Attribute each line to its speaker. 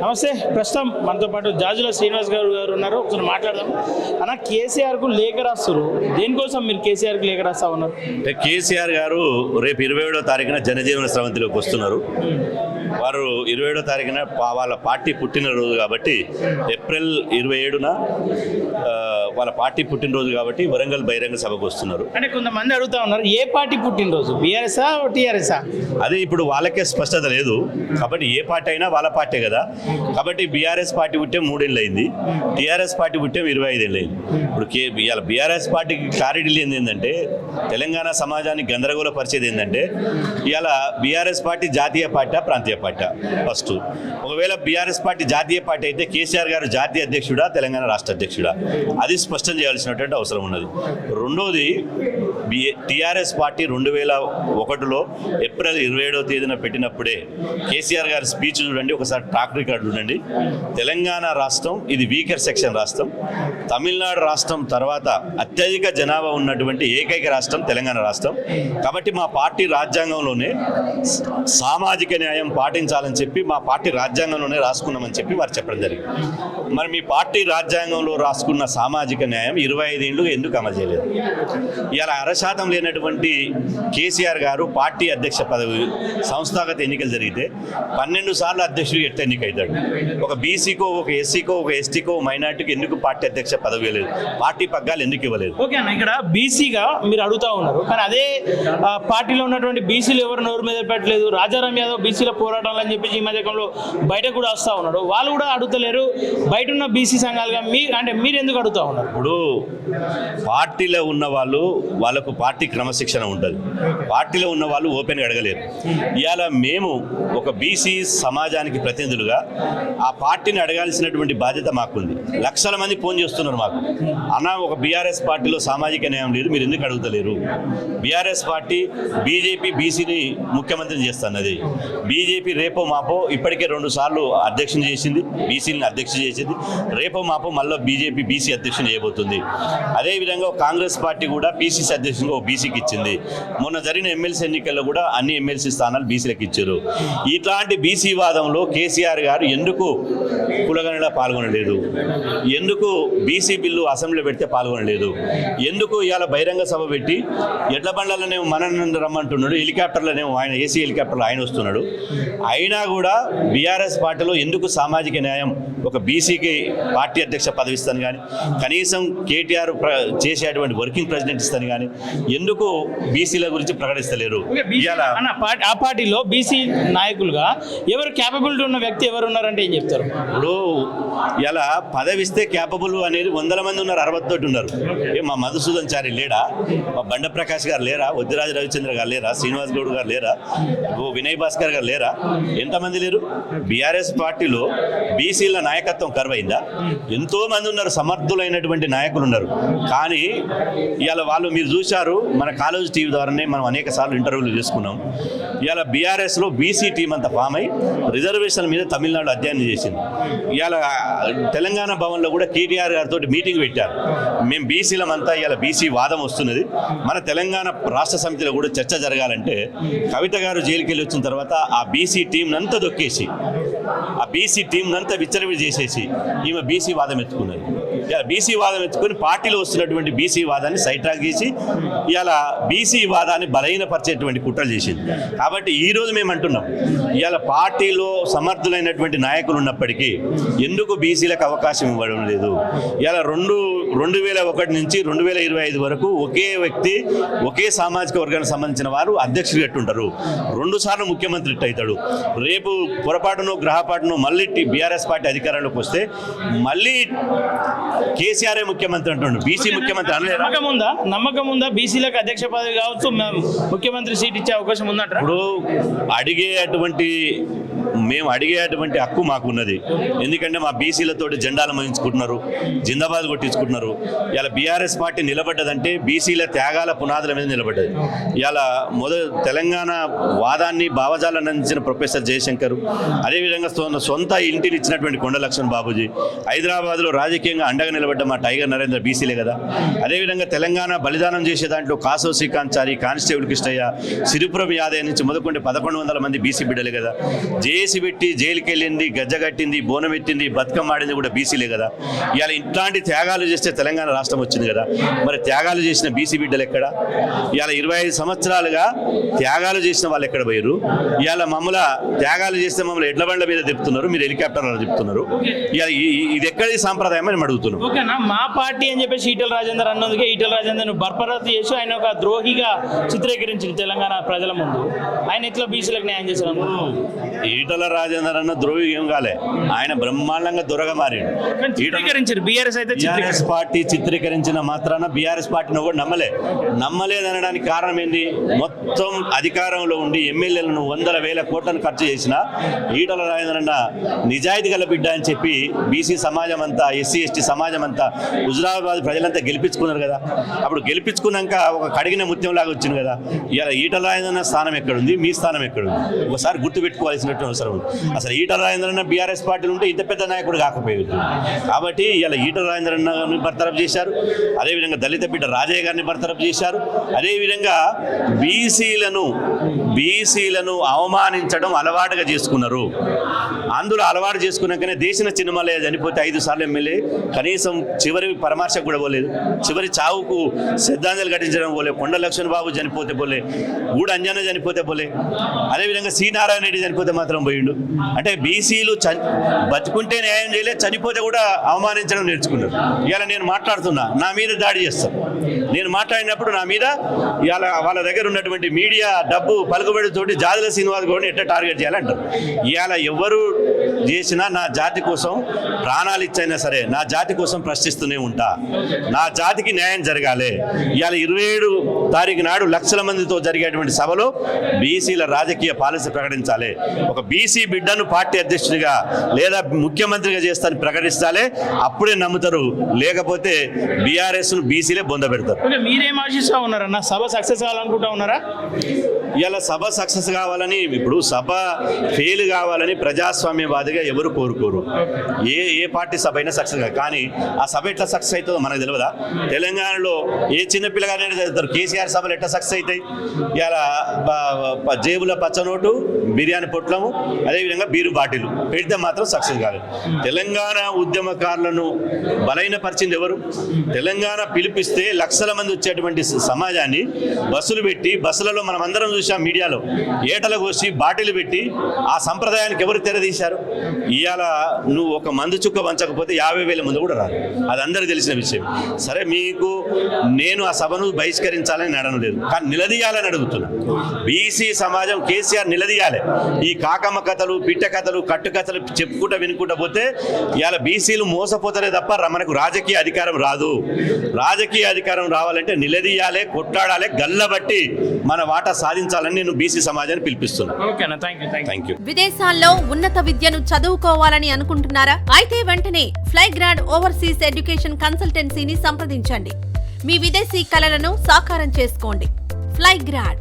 Speaker 1: నమస్తే. ప్రస్తుతం మనతో పాటు జాజుల శ్రీనివాస్ గారు ఉన్నారు. ఒకసారి మాట్లాడదాం. అన్న, కేసీఆర్కు లేఖ రాస్తారు. దేనికోసం మీరు కేసీఆర్కి లేఖ రాస్తా ఉన్నారు?
Speaker 2: కేసీఆర్ గారు రేపు 27వ తారీఖున జనజీవన స్రవంతిలోకి వస్తున్నారు. వారు 27వ తారీఖున వాళ్ళ పార్టీ పుట్టినరోజు కాబట్టి ఏప్రిల్ 27న వాళ్ళ పార్టీ పుట్టినరోజు కాబట్టి వరంగల్ బహిరంగ సభకు వస్తున్నారు.
Speaker 1: అంటే కొంతమంది అడుగుతా ఉన్నారు, ఏ పార్టీ పుట్టినరోజు, బీఆర్ఎస్ఆ టీఆర్ఎస్ఆ?
Speaker 2: అదే ఇప్పుడు వాళ్ళకే స్పష్టత లేదు కాబట్టి ఏ పార్టీ అయినా వాళ్ళ పార్టీ కదా. కాబట్టి బీఆర్ఎస్ పార్టీ పుట్టే 3 ఏళ్ళు అయింది, టీఆర్ఎస్ పార్టీ పుట్టే 25 ఏళ్ళు అయింది. ఇప్పుడు ఇవాళ బీఆర్ఎస్ పార్టీకి క్లారిటీ లేనిది ఏంటంటే, తెలంగాణ సమాజానికి గందరగోళ పరిచేది ఏంటంటే, ఇవాళ బీఆర్ఎస్ పార్టీ జాతీయ పార్టీ ప్రాంతీయ పార్టీ ఫస్ట్. ఒకవేళ బీఆర్ఎస్ పార్టీ జాతీయ పార్టీ అయితే కేసీఆర్ గారు జాతీయ అధ్యక్షుడా తెలంగాణ రాష్ట్ర అధ్యక్షుడా, అది స్పష్టం చేయాల్సినటువంటి అవసరం ఉన్నది. రెండోది, టీఆర్ఎస్ పార్టీ 2001లో ఏప్రిల్ 27వ తేదీన పెట్టినప్పుడే కేసీఆర్ గారి స్పీచ్ చూడండి, ఒకసారి ట్రాక్ రికార్డు చూడండి. తెలంగాణ రాష్ట్రం ఇది వీకర్ సెక్షన్ రాష్ట్రం, తమిళనాడు రాష్ట్రం తర్వాత అత్యధిక జనాభా ఉన్నటువంటి ఏకైక రాష్ట్రం తెలంగాణ రాష్ట్రం. కాబట్టి మా పార్టీ రాజ్యాంగంలోనే సామాజిక న్యాయం పాటించాలని చెప్పి మా పార్టీ రాజ్యాంగంలోనే రాసుకున్నామని చెప్పి వారు చెప్పడం జరిగింది. మరి మీ పార్టీ రాజ్యాంగంలో రాసుకున్న సామాజిక న్యాయం 25 ఏళ్ళు ఎందుకు అమలు చేయలేదు? ఇలా 1% లేనటువంటి కేసీఆర్ గారు పార్టీ అధ్యక్ష పదవి సంస్థాగత ఎన్నికలు జరిగితే 12 సార్లు అధ్యక్షుడు ఎట్లా ఎన్నికవుతాడు? ఒక బీసీకో, ఒక ఎస్సీకో, ఒక ఎస్టీకో, మైనార్టీకి ఎందుకు పార్టీ అధ్యక్ష పదవి ఇవ్వలేదు? పార్టీ పగ్గాలు ఎందుకు ఇవ్వలేదు?
Speaker 1: ఓకే అన్న, ఇక్కడ బీసీగా మీరు అడుగుతా ఉన్నారు, కానీ అదే పార్టీలో ఉన్నటువంటి బీసీలు ఎవరు నోరు మీద పెట్టలేదు. రాజారాం యాదవ్ బీసీల పోరాటాలు అని చెప్పి ఈ మధ్యకాలంలో బయట కూడా వస్తూ ఉన్నాడు, వాళ్ళు కూడా అడుగుతలేరు. బయట ఉన్న బీసీ సంఘాలుగా మీరు ఎందుకు అడుగుతా ఉన్నారు?
Speaker 2: ఇప్పుడు పార్టీలో ఉన్న వాళ్ళకు పార్టీ క్రమశిక్షణ ఉంటుంది, పార్టీలో ఉన్న వాళ్ళు ఓపెన్గా అడగలేరు. ఇవాళ మేము ఒక బీసీ సమాజానికి ప్రతినిధులుగా ఆ పార్టీని అడగాల్సినటువంటి బాధ్యత మాకుంది. లక్షల మంది ఫోన్ చేస్తున్నారు మాకు, అన్న ఒక బీఆర్ఎస్ పార్టీలో సామాజిక న్యాయం లేదు, మీరు ఎందుకు అడుగుతలేరు? బీఆర్ఎస్ పార్టీ బీజేపీ బీసీని ముఖ్యమంత్రిని చేస్తున్నది. బీజేపీ రేపో మాపో ఇప్పటికే 2 సార్లు అధ్యక్షుని చేసింది, బీసీని అధ్యక్ష చేసింది. రేపో మాపో మళ్ళీ బీజేపీ బీసీ అధ్యక్షుని చేయబోతుంది. అదేవిధంగా కాంగ్రెస్ పార్టీ కూడా పీసీసీ అధ్యక్షునిగా బీసీకి ఇచ్చింది. మొన్న జరిగిన ఎమ్మెల్సీ ఎన్నికల్లో కూడా అన్ని ఎమ్మెల్సీ స్థానాలు బీసీలకు ఇచ్చారు. ఇట్లాంటి బీసీ వాదంలో కేసీఆర్ గారు ఎందుకు కులగణలో పాల్గొనలేదు? ఎందుకు బీసీ బిల్లు అసెంబ్లీలో పెడితే పాల్గొనలేదు? ఎందుకు ఇవాళ బహిరంగ సభ పెట్టి ఎడ్ల బండ్లనేమో మనల్ని రమ్మంటున్నాడు, హెలికాప్టర్లనేమో ఆయన ఏసీ హెలికాప్టర్లో ఆయన వస్తున్నాడు. అయినా కూడా బీఆర్ఎస్ పార్టీలో ఎందుకు సామాజిక న్యాయం, ఒక బీసీకి పార్టీ అధ్యక్ష పదవి ఇస్తాను కానీ, కనీసం కేటీఆర్ చేసేటువంటి వర్కింగ్ ప్రెసిడెంట్ ఇస్తాను కానీ, ఎందుకు బీసీల గురించి ప్రకటిస్తలేరు?
Speaker 1: ఆ పార్టీలో బీసీ నాయకులుగా ఎవరు క్యాపబిలిటీ ఉన్న వ్యక్తి ఎవరు ఉన్నారంటే ఏం చెప్తారు?
Speaker 2: ఇప్పుడు ఇలా పదవి ఇస్తే క్యాపబుల్ అనేది 100 మంది ఉన్నారు, 60 తోటి ఉన్నారు. మా మధుసూదన్ చారి లేడా? మా బండ ప్రకాష్ గారు లేరా? వద్దిరాజు రవిచంద్ర గారు లేరా? శ్రీనివాస్ గౌడ్ గారు లేరా? వినయ్ భాస్కర్ గారు లేరా? ఎంతమంది లేరు? బీఆర్ఎస్ పార్టీలో బీసీల నాయకత్వం కరువైందా? ఎంతో మంది ఉన్నారు, సమర్థులైనటువంటి నాయకులు ఉన్నారు. కానీ ఇవాళ వాళ్ళు మీరు చూశారు, మన కాలేజ్ టీవీ ద్వారానే మనం అనేక సార్లు ఇంటర్వ్యూలు చేసుకున్నాం. ఇవాళ బీఆర్ఎస్లో బీసీ టీం అంతా ఫామ్ అయి రిజర్వేషన్ మీద తమిళనాడు అధ్యయనం చేసింది. ఇవాళ తెలంగాణ భవన్లో కూడా కేటీఆర్ గారితో మీటింగ్ పెట్టారు. మేము బీసీలమంతా ఇవాళ బీసీ వాదం వస్తున్నది, మన తెలంగాణ రాష్ట్ర సమితిలో కూడా చర్చ జరగాలంటే కవిత గారు జైలుకి వెళ్ళి వచ్చిన తర్వాత ఆ బీసీ టీంనంతా దొక్కేసి, ఆ బీసీ టీంనంతా విచ్చలవిడి చేసేసి ఈమె బీసీ వాదం ఎత్తుకున్నది. ఇలా బీసీ వాదం ఎత్తుకొని పార్టీలో వస్తున్నటువంటి బీసీ వాదాన్ని సైడ్ ట్రాక్ చేసి ఇలా బీసీ వాదాన్ని బలహీనపరిచేటువంటి కుట్రలు చేసింది. కాబట్టి ఈరోజు మేము అంటున్నాం, ఇవాళ పార్టీలో సమర్థులైనటువంటి నాయకులు ఉన్నప్పటికీ ఎందుకు బీసీలకు అవకాశం ఇవ్వడం లేదు? ఇలా 2001 నుంచి 2025 వరకు ఒకే వ్యక్తి, ఒకే సామాజిక వర్గానికి సంబంధించిన వారు అధ్యక్షులు ఎట్టుంటారు. 2 సార్లు ముఖ్యమంత్రి అవుతాడు. రేపు పొరపాటునో గ్రహపాటునో మళ్ళీ బీఆర్ఎస్ పార్టీ అధికారంలోకి వస్తే మళ్ళీ కేసీఆర్ ముఖ్యమంత్రి అంటుండు, బీసీ ముఖ్యమంత్రి అనలేదు.
Speaker 1: నమ్మకం ఉందా బీసీలకు అధ్యక్ష పదవి కావచ్చు, ముఖ్యమంత్రి సీట్ ఇచ్చే అవకాశం ఉందంట?
Speaker 2: ఇప్పుడు మేము అడిగేటువంటి హక్కు మాకున్నది. ఎందుకంటే మా బీసీలతో జెండాలు మోయించుకుంటున్నారు, జిందాబాద్ కొట్టించుకుంటున్నారు, అంటున్నారు. ఇలా బీఆర్ఎస్ పార్టీ నిలబడ్డదంటే బీసీల త్యాగాల పునాదుల మీద నిలబడ్డది. ఇలా తెలంగాణ వాదాన్ని భావజాలను అందించిన ప్రొఫెసర్ జయశంకర్, అదేవిధంగా సొంత ఇంటిని ఇచ్చినటువంటి కొండ లక్ష్మణ్ బాబుజీ, హైదరాబాద్లో రాజకీయంగా అండగా నిలబడ్డ మా టైగర్ నరేంద్ర బీసీలే కదా. అదేవిధంగా తెలంగాణ బలిదానం చేసే దాంట్లో కాసో శ్రీకాంత్, కానిస్టేబుల్ కృష్ణయ్య, సిరిపురం యాదయ్య నుంచి మొదలుకుంటే 1100 మంది బీసీ బిడ్డలే కదా. జేఏసీ పెట్టి జైలుకి వెళ్ళింది, గజ్జగట్టింది, బోనం ఎత్తింది, బతుకమ్మ ఆడింది కూడా బీసీలే కదా. ఇవాళ ఇట్లాంటి త్యాగాలు చేస్తే తెలంగాణ రాష్ట్రం వచ్చింది కదా. మరి త్యాగాలు చేసిన బీసీ బిడ్డలు ఎక్కడ? ఇవాళ 25 సంవత్సరాలుగా త్యాగాలు చేసిన వాళ్ళు ఎక్కడ పోయారు? ఇవాళ త్యాగాలు చేస్తే మమ్మల్ని ఎడ్ల బండ్ల మీద తిప్పుతున్నారు, మీరు హెలికాప్టర్లో తిప్పుతున్నారు. ఇవాళ ఇది ఎక్కడి సాంప్రదాయం అని అడుగుతున్నాం.
Speaker 1: ఓకేనా, మా పార్టీ అని చెప్పేసి ఈటెల రాజేందర్ అన్నందుకే ఈటెల రాజేందర్ బర్పరత్ చేసి ఆయన ఒక ద్రోహిగా చిత్రీకరించింది తెలంగాణ ప్రజల ముందు. ఆయన ఎట్లా బీసీలకు న్యాయం చేశారు?
Speaker 2: ఈటల రాజేందర్ అన్న ద్రోహి ఏం కాలే, ఆయన బ్రహ్మాండంగా దొరగా మారాడు. బీఆర్ఎస్ పార్టీ చిత్రీకరించిన మాత్రాన బీఆర్ఎస్ పార్టీని కూడా నమ్మలేదనడానికి కారణం ఏంది? మొత్తం అధికారంలో ఉండి ఎమ్మెల్యేలను 100,000 కోట్లను ఖర్చు చేసిన ఈటల రాజేందర్ అన్న నిజాయితీ గల బిడ్డ అని చెప్పి బీసీ సమాజం అంతా, ఎస్సీ ఎస్టీ సమాజం అంతా, హుజురాబాద్ ప్రజలంతా గెలిపించుకున్నారు కదా. అప్పుడు గెలిపించుకున్నాక ఒక కడిగిన ముత్యంలాగా వచ్చింది కదా. ఇలా ఈటల రాజేందర్ స్థానం ఎక్కడుంది, మీ స్థానం ఎక్కడుంది? ఒకసారి గుర్తుపెట్టుకోవాల్సినట్టు అవసరం ఉంది. అసలు ఈటల రాజేందర్ అన్న బీఆర్ఎస్ పార్టీలు ఉంటే ఇంత పెద్ద నాయకుడు కాకపోయేది. కాబట్టి ఇలా ఈటల రాజేందర్ అన్నని బర్తరఫ్ చేశారు. అదేవిధంగా దళిత బిడ్డ రాజయ్య గారిని బర్తరఫ్ చేశారు. అదేవిధంగా బీసీలను అవమానించడం అలవాటుగా చేసుకున్నారు. అందులో అలవాటు చేసుకున్నాకనే దేశన చిన్నమల్లయ్య చనిపోతే 5 సార్లు ఎమ్మెల్యే, కనీసం చివరి పరామర్శకు కూడా పోలేదు, చివరి చావుకు శ్రద్ధాంజలి ఘటించడం పోలే, కొండ లక్ష్మణ్ బాబు చనిపోతే పోలే, గూడ అంజన్న చనిపోతే పోలే, అదేవిధంగా సి నారాయణ రెడ్డి చనిపోతే మాత్రం పోయిండు. అంటే బీసీలు బతుకుంటే న్యాయం చేయలేదు, చనిపోతే కూడా అవమానించడం నేర్చుకున్నారు. ఇలా నేను మాట్లాడుతున్నా, నా మీద దాడి చేస్తారు. నేను మాట్లాడినప్పుడు నా మీద ఇలా వాళ్ళ దగ్గర ఉన్నటువంటి మీడియా డబ్బు పలుకుబడితోటి జాదుల శ్రీనివాస్ గౌడ్ని ఎట్లా టార్గెట్ చేయాలంటారు. ఇవాళ ఎవరు చేసినా నా జాతి కోసం ప్రాణాలు ఇచ్చైనా సరే నా జాతి కోసం ప్రశ్నిస్తూనే ఉంటా. నా జాతికి న్యాయం జరగాలి. ఇవాళ 27 తారీఖు నాడు లక్షల మందితో జరిగేటువంటి సభలో బీసీల రాజకీయ పాలసీ ప్రకటించాలి. ఒక బీసీ బిడ్డను పార్టీ అధ్యక్షుడిగా లేదా ముఖ్యమంత్రిగా చేస్తానని ప్రకటిస్తాలే, అప్పుడే నమ్ముతారు. లేకపోతే బీఆర్ఎస్ను బీసీలే బొంద పెడతారు.
Speaker 1: మీరేం ఆశిస్తా ఉన్నారన్న? సభ సక్సెస్ కావాలనుకుంటా ఉన్నారా?
Speaker 2: ఇలా సభ సక్సెస్ కావాలని, ఇప్పుడు సభ ఫెయిల్ కావాలని ప్రజాస్వామ్యవాదిగా ఎవరు కోరుకోరు. ఏ పార్టీ సభ అయినా సక్సెస్ కాదు. కానీ ఆ సభ ఎట్లా సక్సెస్ అవుతుందో మనకు తెలియదా? తెలంగాణలో ఏ చిన్న పిల్లగానే చదువుతారు. కేసీఆర్ సభలు ఎట్లా సక్సెస్ అవుతాయి? ఇలా జేబుల పచ్చనోటు, బిర్యానీ పొట్లము, అదేవిధంగా బీరు బాటిల్ పెడితే మాత్రం సక్సెస్ కాదు. తెలంగాణ ఉద్యమకారులను బలహీనపరిచింది ఎవరు? తెలంగాణ పిలిపిస్తే లక్షల మంది వచ్చేటువంటి సమాజాన్ని బస్సులు పెట్టి, బస్సులలో మనం అందరం చూసాం మీడియాలో, ఏటల కోసి బాటిల్ పెట్టి ఆ సంప్రదాయానికి ఎవరు తెరదీశారు? ఇవాళ నువ్వు ఒక మందు చుక్క వంచకపోతే 50,000 మంది కూడా రాదు. అది అందరికీ తెలిసిన విషయం. సరే, మీకు నేను ఆ సభను బహిష్కరించాలని అడగలేదు, కానీ నిలదీయాలని అడుగుతున్నా. బీసీ సమాజం కేసీఆర్ నిలదీయాలి. ఈ కాకమ్మ కథలు, పిట్ట కథలు, కట్టు కథలు చెప్పుకుంటా వినుకుంటా పోతే ఇవాళ బీసీలు మోసపోతారే తప్ప మనకు రాజకీయ అధికారం రాదు. రాజకీయ అధికారం రావాలంటే నిలదీయాలి, కొట్లాడాలి, గల్లబట్టి మన వాటా సాధించాలని నేను బీసీ సమాజాన్ని పిలిపిస్తున్నాను. Thank you.
Speaker 3: విదేశాల్లో ఉన్నత విద్యను చదువుకోవాలని అనుకుంటున్నారా? అయితే వెంటనే ఫ్లైగ్రాడ్ ఓవర్సీస్ ఎడ్యుకేషన్ కన్సల్టెన్సీని సంప్రదించండి. మీ విదేశీ కలలను సాకారం చేసుకోండి. ఫ్లైగ్రాడ్